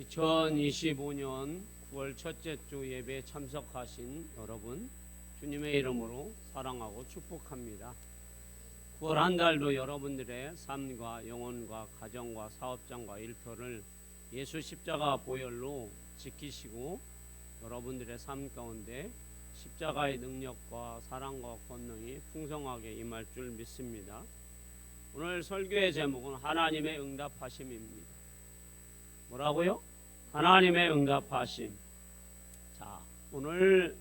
2025년 9월 첫째 주 예배에 참석하신 여러분, 주님의 이름으로 사랑하고 축복합니다. 9월 한 달도 여러분들의 삶과 영혼과 가정과 사업장과 일터를 예수 십자가 보혈로 지키시고 여러분들의 삶 가운데 십자가의 능력과 사랑과 권능이 풍성하게 임할 줄 믿습니다. 오늘 설교의 제목은 하나님의 응답하심입니다. 뭐라고요? 하나님의 응답하심. 자, 오늘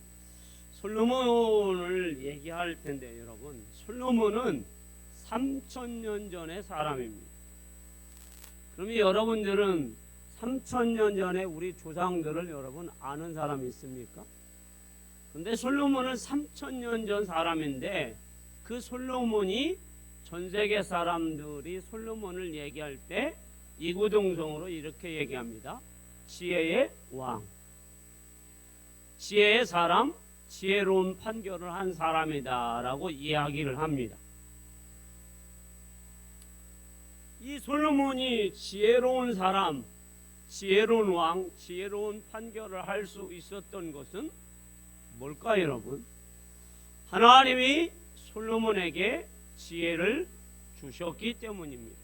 솔로몬을 얘기할 텐데 여러분, 솔로몬은 3000년 전의 사람입니다. 그러면 여러분들은 3000년 전에 우리 조상들을 여러분 아는 사람이 있습니까? 근데 솔로몬은 3000년 전 사람인데 그 솔로몬이 전 세계 사람들이 솔로몬을 얘기할 때 이구동성으로 이렇게 얘기합니다. 지혜의 왕, 지혜의 사람, 지혜로운 판결을 한 사람이다 라고 이야기를 합니다. 이 솔로몬이 지혜로운 사람, 지혜로운 왕, 지혜로운 판결을 할 수 있었던 것은 뭘까요, 여러분? 하나님이 솔로몬에게 지혜를 주셨기 때문입니다.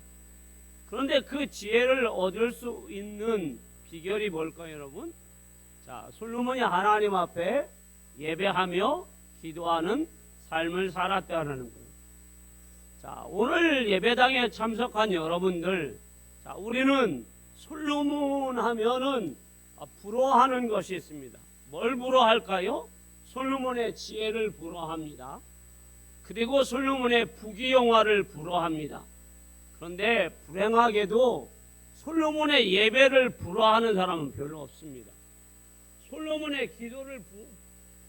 그런데 그 지혜를 얻을 수 있는 비결이 뭘까요, 여러분? 자, 솔로몬이 하나님 앞에 예배하며 기도하는 삶을 살았다는 거예요. 자, 오늘 예배당에 참석한 여러분들, 자, 우리는 솔로몬 하면은 부러워하는 것이 있습니다. 뭘 부러워할까요? 솔로몬의 지혜를 부러워합니다. 그리고 솔로몬의 부귀영화를 부러워합니다. 그런데 불행하게도 솔로몬의 예배를 부러워하는 사람은 별로 없습니다. 솔로몬의 기도를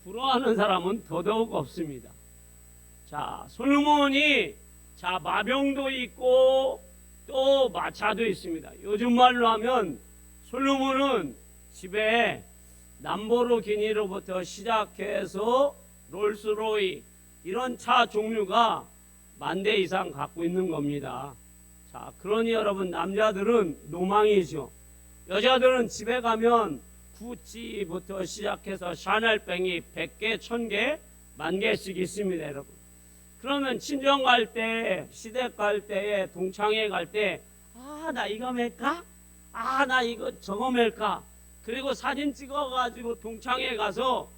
부러워하는 사람은 더더욱 없습니다. 자, 솔로몬이 마병도 있고 또 마차도 있습니다. 요즘 말로 하면 솔로몬은 집에 람보르기니로부터 시작해서 롤스로이 이런 차 종류가 10,000대 이상 갖고 있는 겁니다. 자, 그러니 여러분, 남자들은 노망이죠. 여자들은 집에 가면 구찌부터 시작해서 샤넬병이 100개, 1000개, 10,000개씩 있습니다, 여러분. 그러면 친정 갈 때, 시댁 갈 때, 동창회 갈 때, 나 이거 맬까? 나 이거 저거 맬까? 그리고 사진 찍어가지고 동창회 가서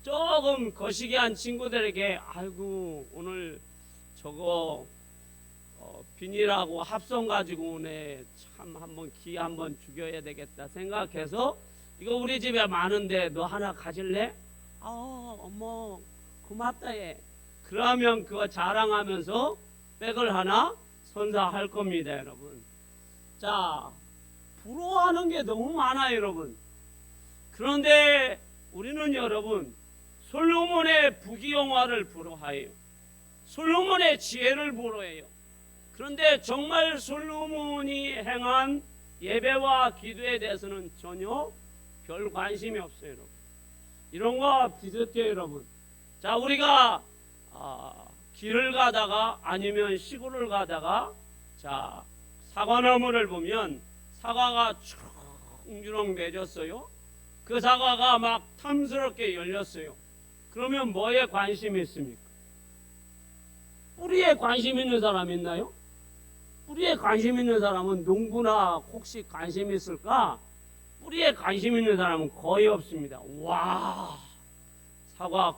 조금 거시기한 친구들에게, 아이고, 오늘 저거 비닐하고 합성 가지고 오네. 참 한번 기 한번 죽여야 되겠다 생각해서, 이거 우리 집에 많은데 너 하나 가질래? 어머 고맙다 얘. 그러면 그거 자랑하면서 백을 하나 선사할 겁니다, 여러분. 자, 부러워하는 게 너무 많아요, 여러분. 그런데 우리는 여러분, 솔로몬의 부귀영화를 부러워해요. 솔로몬의 지혜를 부러워해요. 그런데 정말 솔로몬이 행한 예배와 기도에 대해서는 전혀 별 관심이 없어요, 여러분. 이런 거와 비슷해요, 여러분. 자, 우리가 길을 가다가 아니면 시골을 가다가 자, 사과나무를 보면 사과가 쭉주렁 맺었어요. 그 사과가 막 탐스럽게 열렸어요. 그러면 뭐에 관심이 있습니까? 뿌리에 관심 있는 사람 있나요? 뿌리에 관심 있는 사람은 농부나 혹시 관심 있을까? 뿌리에 관심 있는 사람은 거의 없습니다. 와, 사과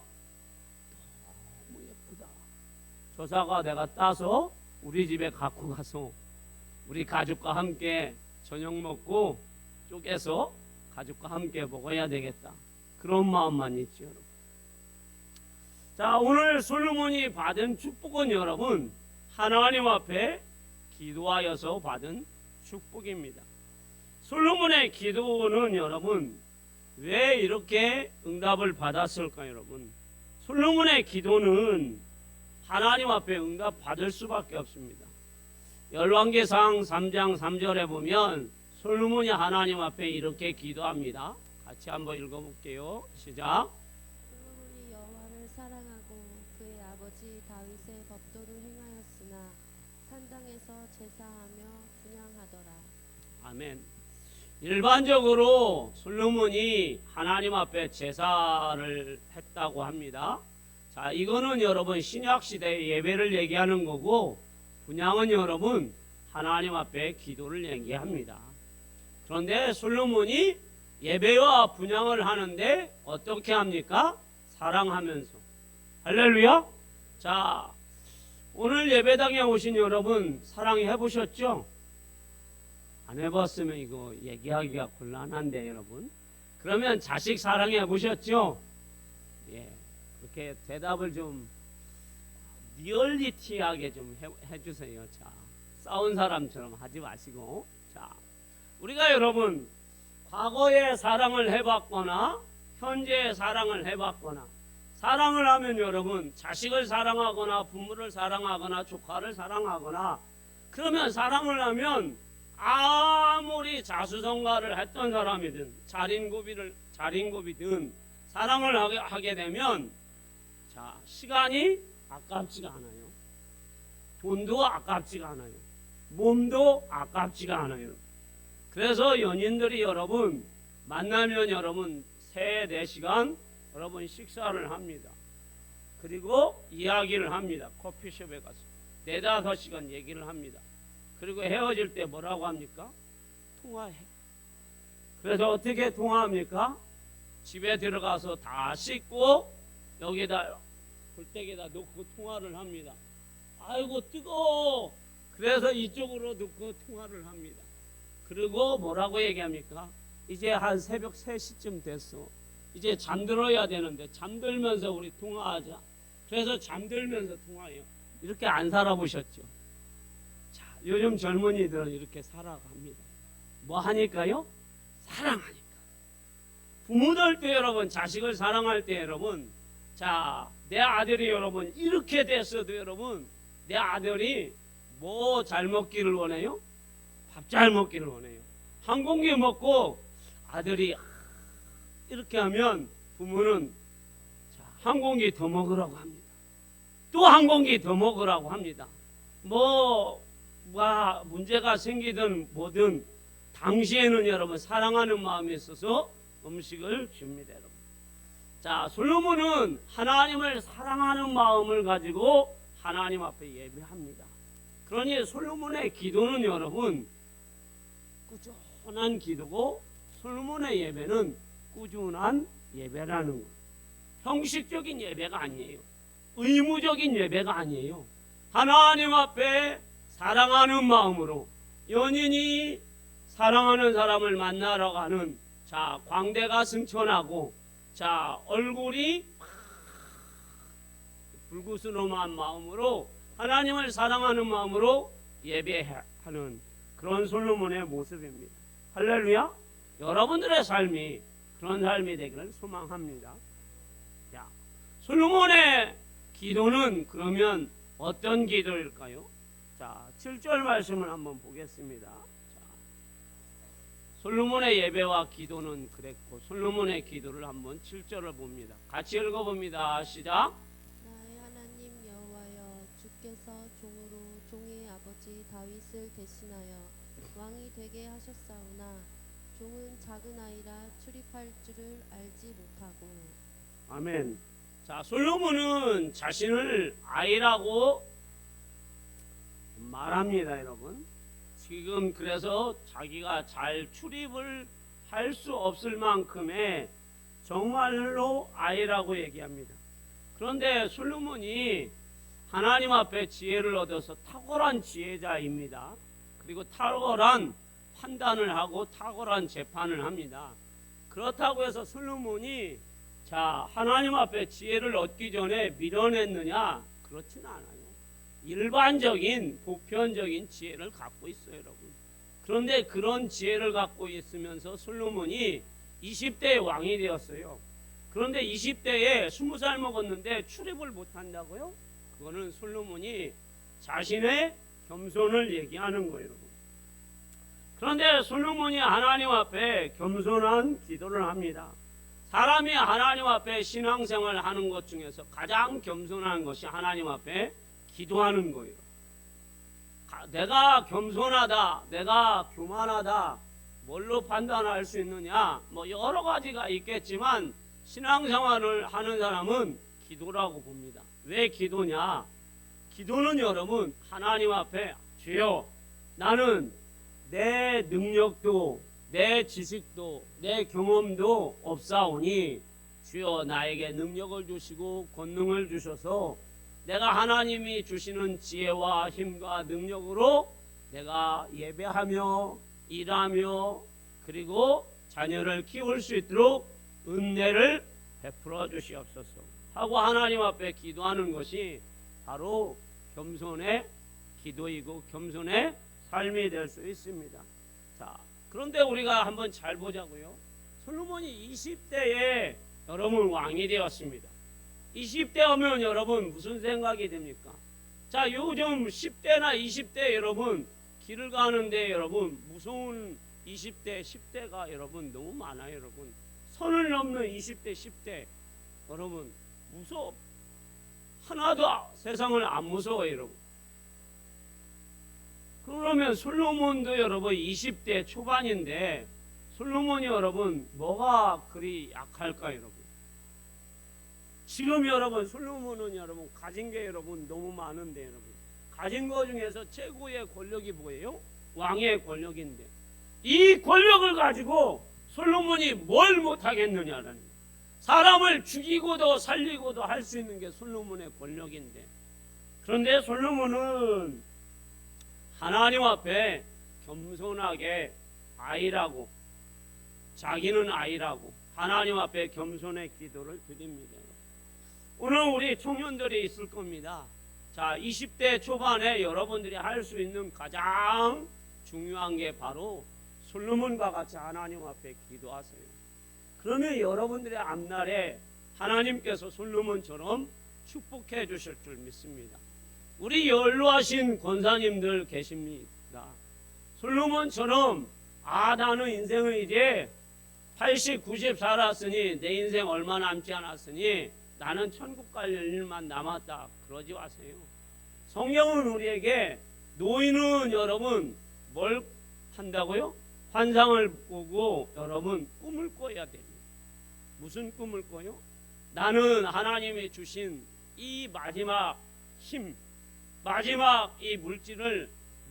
너무 예쁘다. 저 사과 내가 따서 우리 집에 갖고 가서 우리 가족과 함께 저녁 먹고 쪼개서 가족과 함께 먹어야 되겠다. 그런 마음만 있죠, 여러분. 자, 오늘 솔로몬이 받은 축복은 여러분, 하나님 앞에 기도하여서 받은 축복입니다. 솔로몬의 기도는 여러분, 왜 이렇게 응답을 받았을까요, 여러분? 솔로몬의 기도는 하나님 앞에 응답 받을 수밖에 없습니다. 열왕기상 3장 3절에 보면 솔로몬이 하나님 앞에 이렇게 기도합니다. 같이 한번 읽어볼게요. 시작. 솔로몬이 여호와를 사랑하고 그의 아버지 다윗의 법도를 행하였으나 산당에서 제사하며 분향하더라. 아멘. 일반적으로 솔로몬이 하나님 앞에 제사를 했다고 합니다. 자, 이거는 여러분 신약 시대의 예배를 얘기하는 거고, 분향은 여러분 하나님 앞에 기도를 얘기합니다. 그런데 솔로몬이 예배와 분향을 하는데 어떻게 합니까? 사랑하면서. 할렐루야. 자, 오늘 예배당에 오신 여러분 사랑해 보셨죠? 안 해봤으면 이거 얘기하기가 곤란한데 여러분. 그러면 자식 사랑해 보셨죠? 예, 그렇게 대답을 좀 리얼리티하게 좀 해주세요. 자, 싸운 사람처럼 하지 마시고. 자, 우리가 여러분 과거에 사랑을 해봤거나 현재의 사랑을 해봤거나, 사랑을 하면 여러분 자식을 사랑하거나 부모를 사랑하거나 조카를 사랑하거나, 그러면 사랑을 하면 아무리 자수성가를 했던 사람이든 자린고비든 사랑을 하게 되면, 자, 시간이 아깝지가 않아요. 돈도 아깝지가 않아요. 몸도 아깝지가 않아요. 그래서 연인들이 여러분 만나면 여러분 3-4시간 여러분 식사를 합니다. 그리고 이야기를 합니다. 커피숍에 가서 4-5시간 얘기를 합니다. 그리고 헤어질 때 뭐라고 합니까? 통화해. 그래서 어떻게 통화합니까? 집에 들어가서 다 씻고 여기다 볼때기에다 놓고 통화를 합니다. 아이고 뜨거워. 그래서 이쪽으로 놓고 통화를 합니다. 그리고 뭐라고 얘기합니까? 이제 한 새벽 3시쯤 됐어. 이제 잠들어야 되는데 잠들면서 우리 통화하자. 그래서 잠들면서 통화해요. 이렇게 안 살아보셨죠? 자, 요즘 젊은이들은 이렇게 살아갑니다. 뭐 하니까요? 사랑하니까. 부모들 때 여러분, 자식을 사랑할 때 여러분, 자, 내 아들이 여러분 이렇게 됐어도 여러분, 내 아들이 뭐 잘 먹기를 원해요? 밥 잘 먹기를 원해요. 한 공기 먹고 아들이 이렇게 하면 부모는 한 공기 더 먹으라고 합니다. 또 한 공기 더 먹으라고 합니다. 뭐 문제가 생기든 뭐든 당시에는 여러분 사랑하는 마음이 있어서 음식을 줍니다. 여러분. 자, 솔로몬은 하나님을 사랑하는 마음을 가지고 하나님 앞에 예배합니다. 그러니 솔로몬의 기도는 여러분 꾸준한 기도고, 솔로몬의 예배는 꾸준한 예배라는 것. 형식적인 예배가 아니에요. 의무적인 예배가 아니에요. 하나님 앞에 사랑하는 마음으로, 연인이 사랑하는 사람을 만나러 가는, 자, 광대가 승천하고, 자, 얼굴이 불구스름한 마음으로, 하나님을 사랑하는 마음으로 예배하는 그런 솔로몬의 모습입니다. 할렐루야. 여러분들의 삶이 그런 삶이 되기를 소망합니다. 자, 솔로몬의 기도는 그러면 어떤 기도일까요? 자, 7절 말씀을 한번 보겠습니다. 자, 솔로몬의 예배와 기도는 그랬고, 솔로몬의 기도를 한번 7절을 봅니다. 같이 읽어봅니다. 시작. 나의 하나님 여호와여, 주께서 종으로 종의 아버지 다윗을 대신하여 왕이 되게 하셨사오나 종은 작은 아이라 출입할 줄을 알지 못하고. 아멘. 자, 솔로몬은 자신을 아이라고 말합니다, 여러분. 지금 그래서 자기가 잘 출입을 할 수 없을 만큼의 정말로 아이라고 얘기합니다. 그런데 솔로몬이 하나님 앞에 지혜를 얻어서 탁월한 지혜자입니다. 그리고 탁월한 판단을 하고 탁월한 재판을 합니다. 그렇다고 해서 솔로몬이 자, 하나님 앞에 지혜를 얻기 전에 밀어냈느냐? 그렇지는 않아요. 일반적인 보편적인 지혜를 갖고 있어요, 여러분. 그런데 그런 지혜를 갖고 있으면서 솔로몬이 20대의 왕이 되었어요. 그런데 20대에 20살 먹었는데 출입을 못한다고요? 그거는 솔로몬이 자신의 겸손을 얘기하는 거예요. 그런데 솔로몬이 하나님 앞에 겸손한 기도를 합니다. 사람이 하나님 앞에 신앙생활을 하는 것 중에서 가장 겸손한 것이 하나님 앞에 기도하는 거예요. 내가 겸손하다, 내가 교만하다, 뭘로 판단할 수 있느냐? 뭐 여러 가지가 있겠지만 신앙생활을 하는 사람은 기도라고 봅니다. 왜 기도냐? 기도는 여러분 하나님 앞에 주여 나는 내 능력도 내 지식도 내 경험도 없사오니 주여 나에게 능력을 주시고 권능을 주셔서 내가 하나님이 주시는 지혜와 힘과 능력으로 내가 예배하며 일하며 그리고 자녀를 키울 수 있도록 은혜를 베풀어 주시옵소서 하고 하나님 앞에 기도하는 것이 바로 겸손의 기도이고 겸손의 삶이 될 수 있습니다. 자, 그런데 우리가 한번 잘 보자고요. 솔로몬이 20대에 여러분 왕이 되었습니다. 20대 하면 여러분 무슨 생각이 됩니까? 자, 요즘 10대나 20대 여러분 길을 가는데 여러분 무서운 20대, 10대가 여러분 너무 많아요. 여러분 선을 넘는 20대, 10대 여러분 무서워. 하나도 세상을 안 무서워요. 여러분. 그러면 솔로몬도 여러분 20대 초반인데 솔로몬이 여러분 뭐가 그리 약할까 여러분? 지금 여러분 솔로몬은 여러분 가진 게 여러분 너무 많은데 여러분 가진 것 중에서 최고의 권력이 뭐예요? 왕의 권력인데 이 권력을 가지고 솔로몬이 뭘 못하겠느냐라는 거예요. 사람을 죽이고도 살리고도 할 수 있는 게 솔로몬의 권력인데 그런데 솔로몬은 하나님 앞에 겸손하게 아이라고 자기는 아이라고 하나님 앞에 겸손의 기도를 드립니다. 오늘 우리 청년들이 있을 겁니다. 자, 20대 초반에 여러분들이 할 수 있는 가장 중요한 게 바로 솔로몬과 같이 하나님 앞에 기도하세요. 그러면 여러분들의 앞날에 하나님께서 솔로몬처럼 축복해 주실 줄 믿습니다. 우리 연로하신 권사님들 계십니다. 솔로몬처럼 나는 인생을 이제 80, 90 살았으니 내 인생 얼마 남지 않았으니 나는 천국 갈 일만 남았다. 그러지 마세요. 성경은 우리에게 노인은 여러분 뭘 한다고요? 환상을 보고 여러분 꿈을 꿔야 됩니다. 무슨 꿈을 꿔요? 나는 하나님이 주신 이 마지막 힘, 마지막 이 물질을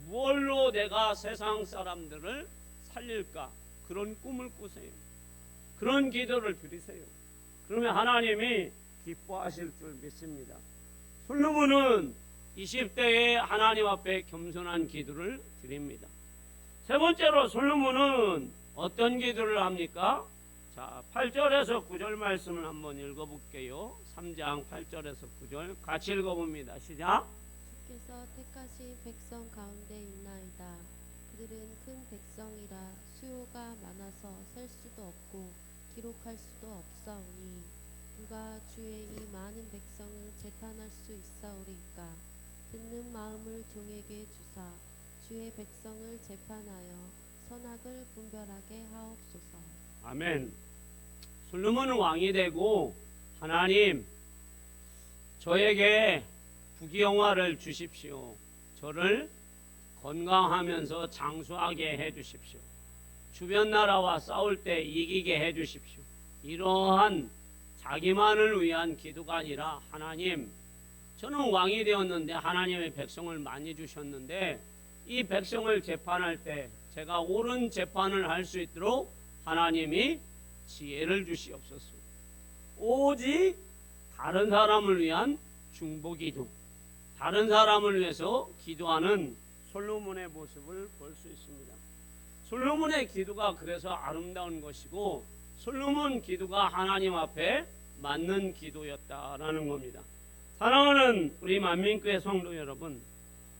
무엇로 내가 세상 사람들을 살릴까? 그런 꿈을 꾸세요. 그런 기도를 드리세요. 그러면 하나님이 기뻐하실 줄 믿습니다. 솔로몬은 20대에 하나님 앞에 겸손한 기도를 드립니다. 세 번째로 솔로몬은 어떤 기도를 합니까? 자, 8절에서 9절 말씀을 한번 읽어볼게요. 3장 8절에서 9절 같이 읽어봅니다. 시작. 주께서 택하신 백성 가운데 있나이다. 그들은 큰 백성이라 수요가 많아서 셀 수도 없고 기록할 수도 없사오니 누가 주의 이 많은 백성을 재판할 수 있사오리까? 듣는 마음을 종에게 주사 주의 백성을 재판하여 선악을 분별하게 하옵소서. 아멘. 솔로몬은 왕이 되고 하나님 저에게 부귀영화를 주십시오. 저를 건강하면서 장수하게 해주십시오. 주변 나라와 싸울 때 이기게 해주십시오. 이러한 자기만을 위한 기도가 아니라 하나님 저는 왕이 되었는데 하나님의 백성을 많이 주셨는데 이 백성을 재판할 때 제가 옳은 재판을 할 수 있도록 하나님이 지혜를 주시옵소서. 오직 다른 사람을 위한 중보기도, 다른 사람을 위해서 기도하는 솔로몬의 모습을 볼 수 있습니다. 솔로몬의 기도가 그래서 아름다운 것이고 솔로몬 기도가 하나님 앞에 맞는 기도였다라는 겁니다. 사랑하는 우리 만민교회 성도 여러분,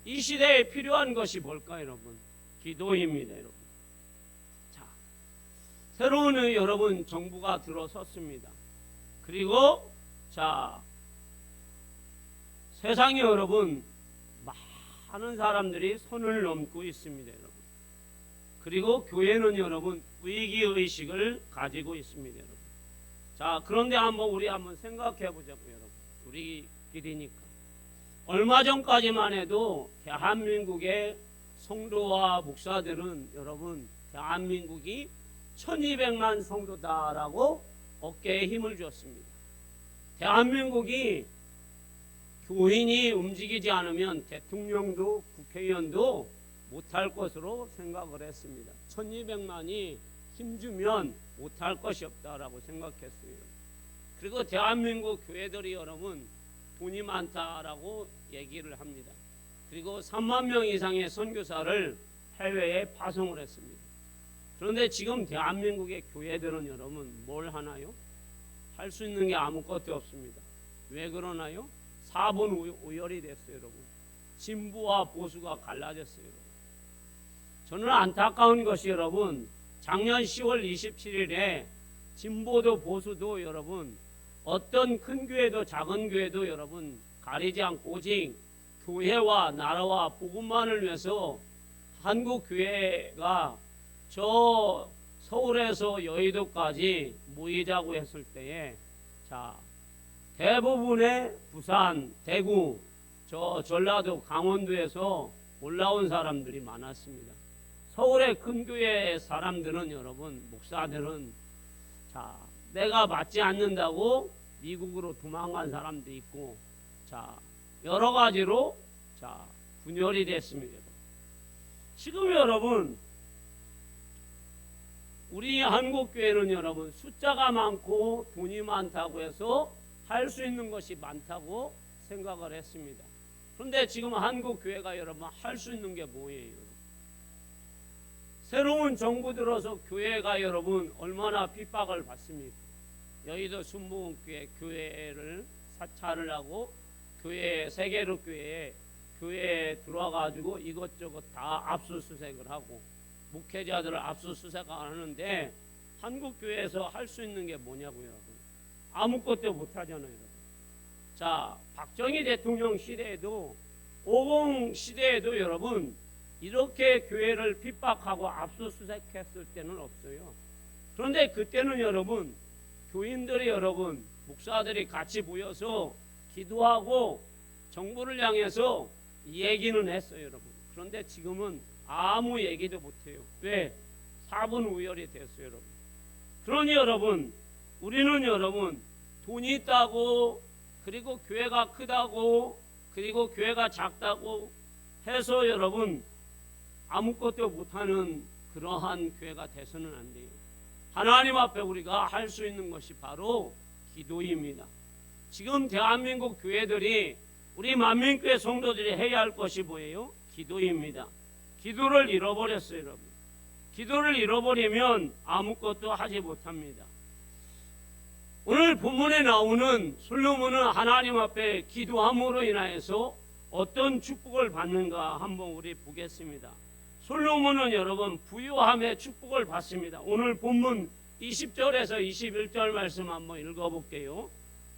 이 시대에 필요한 것이 뭘까 여러분? 기도입니다 여러분. 자, 새로운 여러분 정부가 들어섰습니다. 그리고 자, 세상에 여러분 많은 사람들이 선을 넘고 있습니다 여러분. 그리고 교회는 여러분 위기의식을 가지고 있습니다 여러분. 자, 그런데 우리 한번 생각해 보자고요 여러분. 우리끼리니까 얼마 전까지만 해도 대한민국의 성도와 목사들은 여러분 대한민국이 1200만 성도다라고 어깨에 힘을 주었습니다. 대한민국이 교인이 움직이지 않으면 대통령도 국회의원도 못할 것으로 생각을 했습니다. 1200만이 힘주면 못할 것이 없다라고 생각했어요. 그리고 대한민국 교회들이 여러분 돈이 많다라고 얘기를 합니다. 그리고 3만 명 이상의 선교사를 해외에 파송을 했습니다. 그런데 지금 대한민국의 교회들은 여러분 뭘 하나요? 할 수 있는 게 아무것도 없습니다. 왜 그러나요? 4분 우열이 됐어요, 여러분. 진보와 보수가 갈라졌어요, 여러분. 저는 안타까운 것이 여러분, 작년 10월 27일에 진보도 보수도 여러분, 어떤 큰 교회도 작은 교회도 여러분 가리지 않고 오직 교회와 나라와 복음만을 위해서 한국 교회가 저 서울에서 여의도까지 모이자고 했을 때에 자 대부분의 부산, 대구, 저 전라도, 강원도에서 올라온 사람들이 많았습니다. 서울의 큰 교회 사람들은 여러분 목사들은 자 내가 맞지 않는다고 미국으로 도망간 사람도 있고 자 여러 가지로 자 분열이 됐습니다. 지금 여러분 우리 한국 교회는 여러분 숫자가 많고 돈이 많다고 해서 할 수 있는 것이 많다고 생각을 했습니다. 그런데 지금 한국 교회가 여러분 할 수 있는 게 뭐예요? 새로운 정부 들어서 교회가 여러분 얼마나 핍박을 받습니까? 여의도 순복음교회 교회를 사찰을 하고 교회 세계로 교회에 들어와가지고 이것저것 다 압수수색을 하고 목회자들을 압수수색을 하는데 한국 교회에서 할 수 있는 게 뭐냐고요, 여러분? 아무것도 못하잖아요, 여러분. 자, 박정희 대통령 시대에도 50 시대에도 여러분 이렇게 교회를 핍박하고 압수수색했을 때는 없어요. 그런데 그때는 여러분 교인들이 여러분 목사들이 같이 모여서 기도하고 정부를 향해서 얘기는 했어요, 여러분. 그런데 지금은 아무 얘기도 못해요. 왜? 4분 우열이 됐어요, 여러분. 그러니 여러분 우리는 여러분 돈이 있다고 그리고 교회가 크다고 그리고 교회가 작다고 해서 여러분 아무것도 못하는 그러한 교회가 돼서는 안 돼요. 하나님 앞에 우리가 할 수 있는 것이 바로 기도입니다. 지금 대한민국 교회들이 우리 만민교회 성도들이 해야 할 것이 뭐예요? 기도입니다. 기도를 잃어버렸어요, 여러분. 기도를 잃어버리면 아무것도 하지 못합니다. 오늘 본문에 나오는 솔로몬은 하나님 앞에 기도함으로 인하여서 어떤 축복을 받는가 한번 우리 보겠습니다. 솔로몬은 여러분 부유함의 축복을 받습니다. 오늘 본문 20절에서 21절 말씀 한번 읽어볼게요.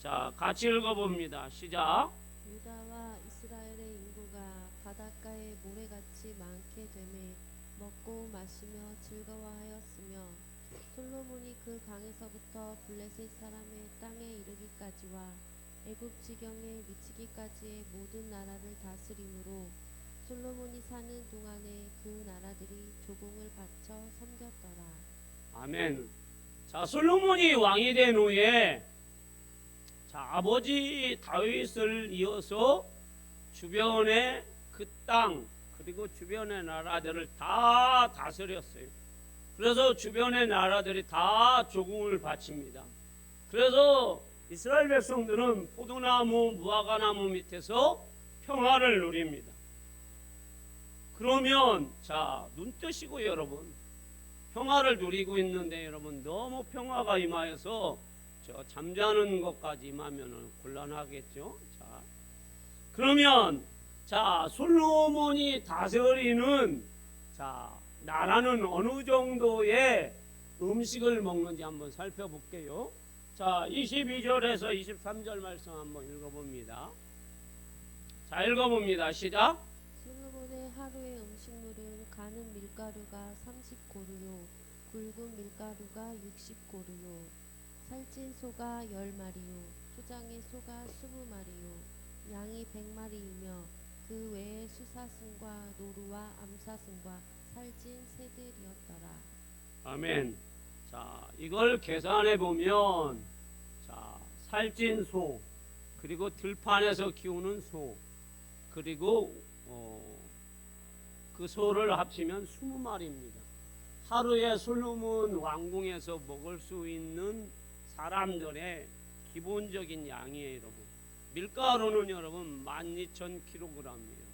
자, 같이 읽어봅니다. 시작. 유다와 이스라엘의 인구가 바닷가에 모래같이 많게 되매 먹고 마시며 즐거워하였으며 솔로몬이 그 강에서부터 블레셋 사람의 땅에 이르기까지와 애굽 지경에 미치기까지의 모든 나라를 다스림으로 솔로몬이 사는 동안에 그 나라들이 조공을 바쳐 섬겼더라. 아멘. 자, 솔로몬이 왕이 된 후에 자, 아버지 다윗을 이어서 주변의 그 땅 그리고 주변의 나라들을 다 다스렸어요. 그래서 주변의 나라들이 다 조공을 바칩니다. 그래서 이스라엘 백성들은 포도나무, 무화과나무 밑에서 평화를 누립니다. 그러면 자, 눈 뜨시고 여러분 평화를 누리고 있는데 여러분 너무 평화가 임하여서 저 잠자는 것까지 임하면 곤란하겠죠. 자, 그러면 자 솔로몬이 다스리는 자 나라는 어느 정도의 음식을 먹는지 한번 살펴볼게요. 자 22절에서 23절 말씀 한번 읽어봅니다. 자 읽어봅니다. 시작. 솔로몬의 하루의 음식물은 가는 밀가루가 30고루요 굵은 밀가루가 60고루요 살찐 소가 10마리요 초장의 소가 20마리요 양이 100마리이며 그 외에 수사승과 노루와 암사승과 살찐 새들이었더라. 아멘. 자, 이걸 계산해 보면, 자, 살찐 소, 그리고 들판에서 키우는 소, 그리고 그 소를 합치면 20마리입니다. 하루에 솔로몬 왕궁에서 먹을 수 있는 사람들의 기본적인 양이에요, 여러분. 밀가루는 여러분 12,000kg이에요.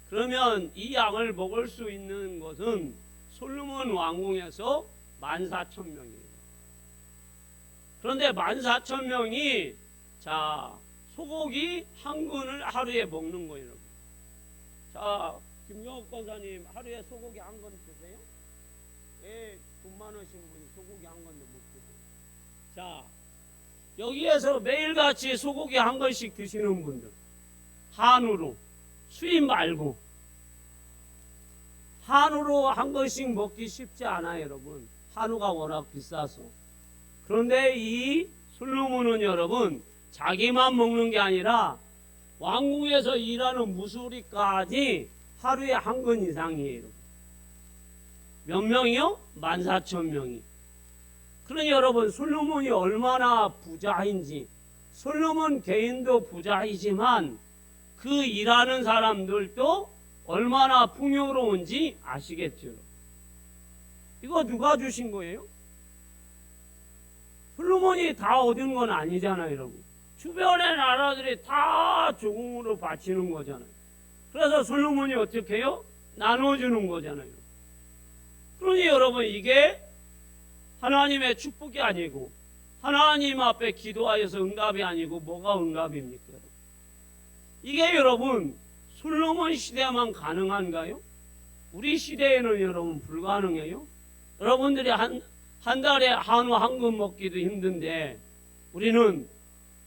그러면 이 양을 먹을 수 있는 것은 솔로몬 왕궁에서 14,000명이에요. 그런데 14,000명이 자, 소고기 한 근을 하루에 먹는 거예요, 여러분. 자, 김경옥 권사님 하루에 소고기 한 근 드세요? 왜 돈 많으신 분이 소고기 한 건도 못 드세요? 자, 여기에서 매일같이 소고기 한 건씩 드시는 분들, 한우로, 수입 말고 한우로 한 건씩 먹기 쉽지 않아요, 여러분. 한우가 워낙 비싸서. 그런데 이 솔로몬은 여러분 자기만 먹는 게 아니라 왕궁에서 일하는 무수리까지 하루에 한 건 이상이에요. 몇 명이요? 14,000명이. 그러니 여러분 솔로몬이 얼마나 부자인지, 솔로몬 개인도 부자이지만 그 일하는 사람들도 얼마나 풍요로운지 아시겠죠? 이거 누가 주신 거예요? 솔로몬이 다 얻은 건 아니잖아요, 여러분. 주변의 나라들이 다 조공으로 바치는 거잖아요. 그래서 솔로몬이 어떻게 해요? 나눠주는 거잖아요. 그러니 여러분 이게 하나님의 축복이 아니고 하나님 앞에 기도하여서 응답이 아니고 뭐가 응답입니까? 여러분? 이게 여러분 솔로몬 시대만 가능한가요? 우리 시대에는 여러분 불가능해요? 여러분들이 한 달에 한우 한 근 먹기도 힘든데 우리는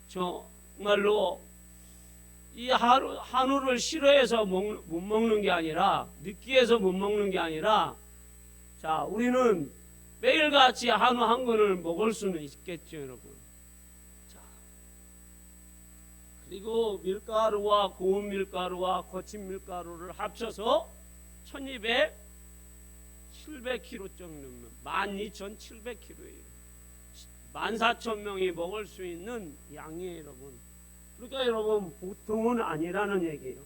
정말로 이 한우를 싫어해서 못 먹는 게 아니라 느끼해서 못 먹는 게 아니라 자 우리는 매일같이 한우 한 근을 먹을 수는 있겠죠, 여러분. 자, 그리고 밀가루와 고운 밀가루와 거친 밀가루를 합쳐서 1200, 700kg 정도면 12,700kg예요. 14,000명이 먹을 수 있는 양이에요, 여러분. 그러니까 여러분 보통은 아니라는 얘기예요.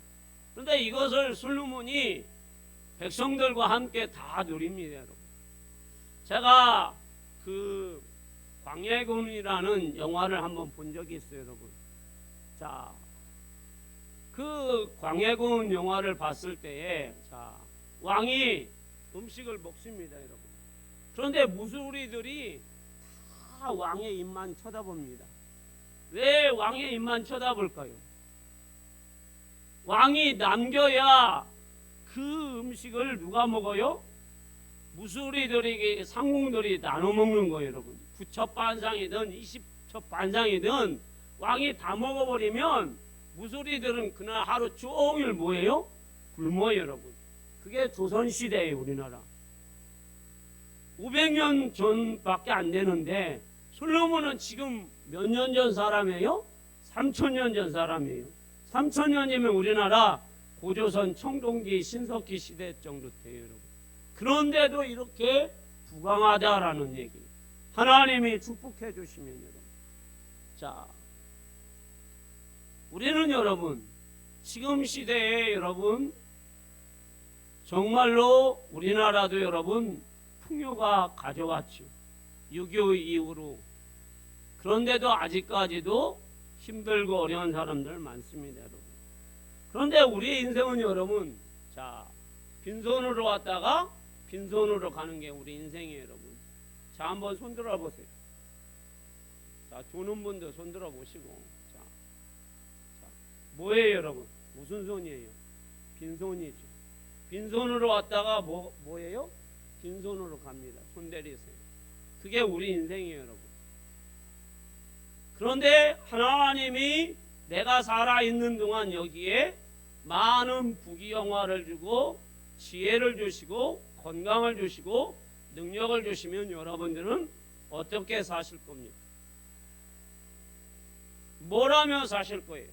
그런데 이것을 솔로몬이 백성들과 함께 다 누립니다, 여러분. 제가 그 광해군이라는 영화를 한번 본 적이 있어요, 여러분. 자, 그 광해군 영화를 봤을 때에 자, 왕이 음식을 먹습니다, 여러분. 그런데 무술이들이 다 왕의 입만 쳐다봅니다. 왜 왕의 입만 쳐다볼까요? 왕이 남겨야 그 음식을 누가 먹어요? 무술이들에게 상궁들이 나눠 먹는 거예요, 여러분. 9첩 반상이든 20첩 반상이든 왕이 다 먹어버리면 무술이들은 그날 하루 종일 뭐예요? 굶어요, 여러분. 그게 조선시대예요, 우리나라. 500년 전밖에 안 되는데 솔로몬은 지금 몇 년 전 사람이에요? 3,000년 전 사람이에요. 3,000년이면 우리나라 고조선 청동기 신석기 시대 정도 돼요, 여러분. 그런데도 이렇게 부강하다라는 얘기. 하나님이 축복해 주시면 여러분. 자, 우리는 여러분 지금 시대에 여러분 정말로 우리나라도 여러분 풍요가 가져왔죠. 6.25 이후로. 그런데도 아직까지도 힘들고 어려운 사람들 많습니다, 여러분. 그런데 우리의 인생은 여러분, 자, 빈손으로 왔다가 빈손으로 가는 게 우리 인생이에요, 여러분. 자, 한번 손들어 보세요. 자, 주는 분들 손들어 보시고. 자, 뭐예요, 여러분? 무슨 손이에요? 빈손이죠. 빈손으로 왔다가 뭐예요? 빈손으로 갑니다. 손 내리세요. 그게 우리 인생이에요, 여러분. 그런데 하나님이 내가 살아있는 동안 여기에 많은 부귀영화를 주고 지혜를 주시고 건강을 주시고 능력을 주시면 여러분들은 어떻게 사실 겁니까? 뭘 하며 사실 거예요?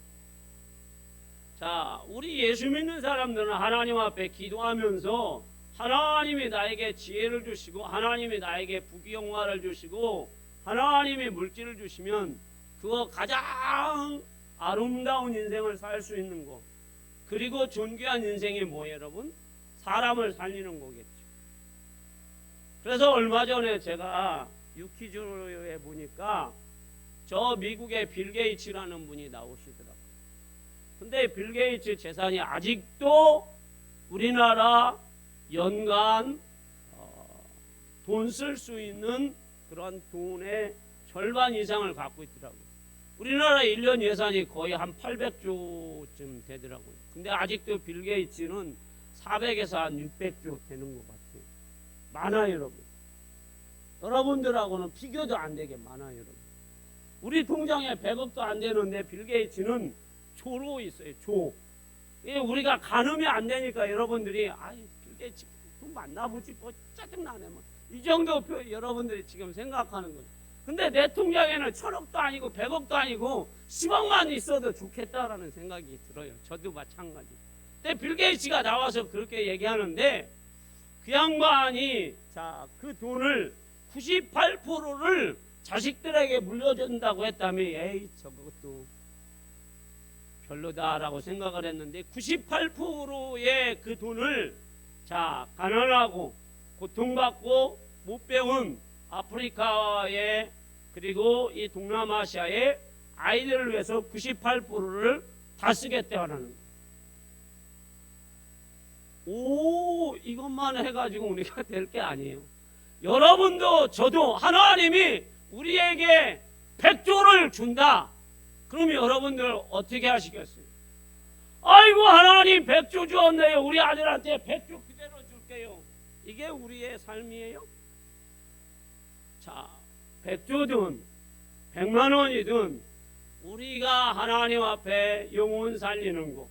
자, 우리 예수 믿는 사람들은 하나님 앞에 기도하면서 하나님이 나에게 지혜를 주시고 하나님이 나에게 부귀영화를 주시고 하나님이 물질을 주시면 그거 가장 아름다운 인생을 살 수 있는 거, 그리고 존귀한 인생이 뭐예요 여러분? 사람을 살리는 거겠죠. 그래서 얼마 전에 제가 유퀴즈에 보니까 저 미국의 빌 게이츠라는 분이 나오시더라고요. 근데 빌 게이츠 재산이 아직도 우리나라 연간 돈 쓸 수 있는 그런 돈의 절반 이상을 갖고 있더라고요. 우리나라 1년 예산이 거의 한 800조쯤 되더라고요. 근데 아직도 빌 게이츠는 400에서 한 600조 되는 것 같아요. 많아요 여러분. 여러분들하고는 비교도 안 되게 많아요 여러분. 우리 통장에 100억도 안 되는데 빌 게이츠는 조로 있어요. 조. 우리가 가늠이 안 되니까 여러분들이 아이 빌 게이츠 돈 많나 보지 뭐 짜증나네 뭐. 이 정도 여러분들이 지금 생각하는 거예요. 근데 내 통장에는 1000억도 아니고 100억도 아니고 10억만 있어도 좋겠다라는 생각이 들어요. 저도 마찬가지. 근데 빌 게이츠가 나와서 그렇게 얘기하는데 그 양반이 자, 그 돈을 98%를 자식들에게 물려준다고 했다면 에이 저것도 별로다라고 생각을 했는데 98%의 그 돈을 자, 가난하고 고통받고 못 배운 아프리카의 그리고 이 동남아시아의 아이들을 위해서 98%를 다 쓰겠다는 거예요. 오, 이것만 해가지고 우리가 될 게 아니에요. 여러분도 저도 하나님이 우리에게 100조를 준다. 그러면 여러분들 어떻게 하시겠어요? 아이고 하나님 100조 주었네요. 우리 아들한테 100조 그대로 줄게요. 이게 우리의 삶이에요? 자, 100조든 100만 원이든 우리가 하나님 앞에 영혼 살리는 거,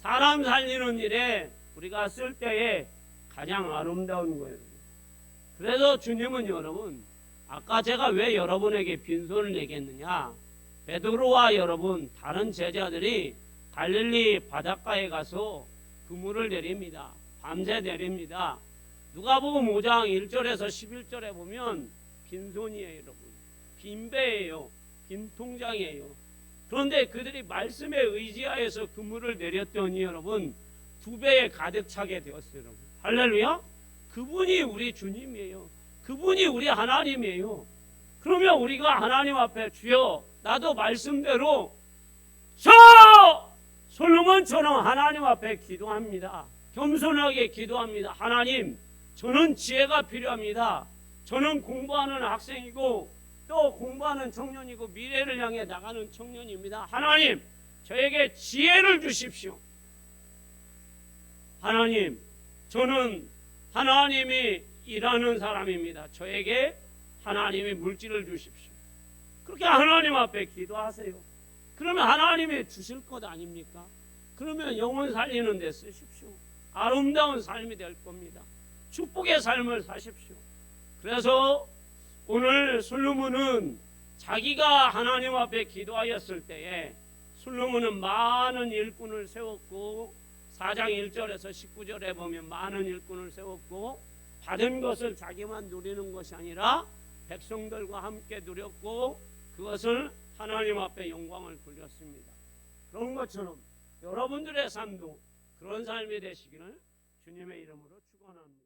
사람 살리는 일에 우리가 쓸 때에 가장 아름다운 거예요. 그래서 주님은 여러분, 아까 제가 왜 여러분에게 빈손을 내겠느냐, 베드로와 여러분 다른 제자들이 갈릴리 바닷가에 가서 그물을 내립니다. 밤새 내립니다. 누가복음 5장 1절에서 11절에 보면 빈손이에요 여러분. 빈배예요. 빈통장이에요. 그런데 그들이 말씀에 의지하여서 그물을 내렸더니 여러분 2배에 가득 차게 되었어요 여러분. 할렐루야. 그분이 우리 주님이에요. 그분이 우리 하나님이에요. 그러면 우리가 하나님 앞에 주여 나도 말씀대로 저 솔로몬처럼 하나님 앞에 기도합니다. 겸손하게 기도합니다. 하나님 저는 지혜가 필요합니다. 저는 공부하는 학생이고 또 공부하는 청년이고 미래를 향해 나가는 청년입니다. 하나님 저에게 지혜를 주십시오. 하나님 저는 하나님이 일하는 사람입니다. 저에게 하나님이 물질을 주십시오. 그렇게 하나님 앞에 기도하세요. 그러면 하나님이 주실 것 아닙니까? 그러면 영혼 살리는 데 쓰십시오. 아름다운 삶이 될 겁니다. 축복의 삶을 사십시오. 그래서 오늘 솔로몬은 자기가 하나님 앞에 기도하였을 때에 솔로몬은 많은 일꾼을 세웠고 4장 1절에서 19절에 보면 많은 일꾼을 세웠고 받은 것을 자기만 누리는 것이 아니라 백성들과 함께 누렸고 그것을 하나님 앞에 영광을 돌렸습니다. 그런 것처럼 여러분들의 삶도 그런 삶이 되시기를 주님의 이름으로 축원합니다.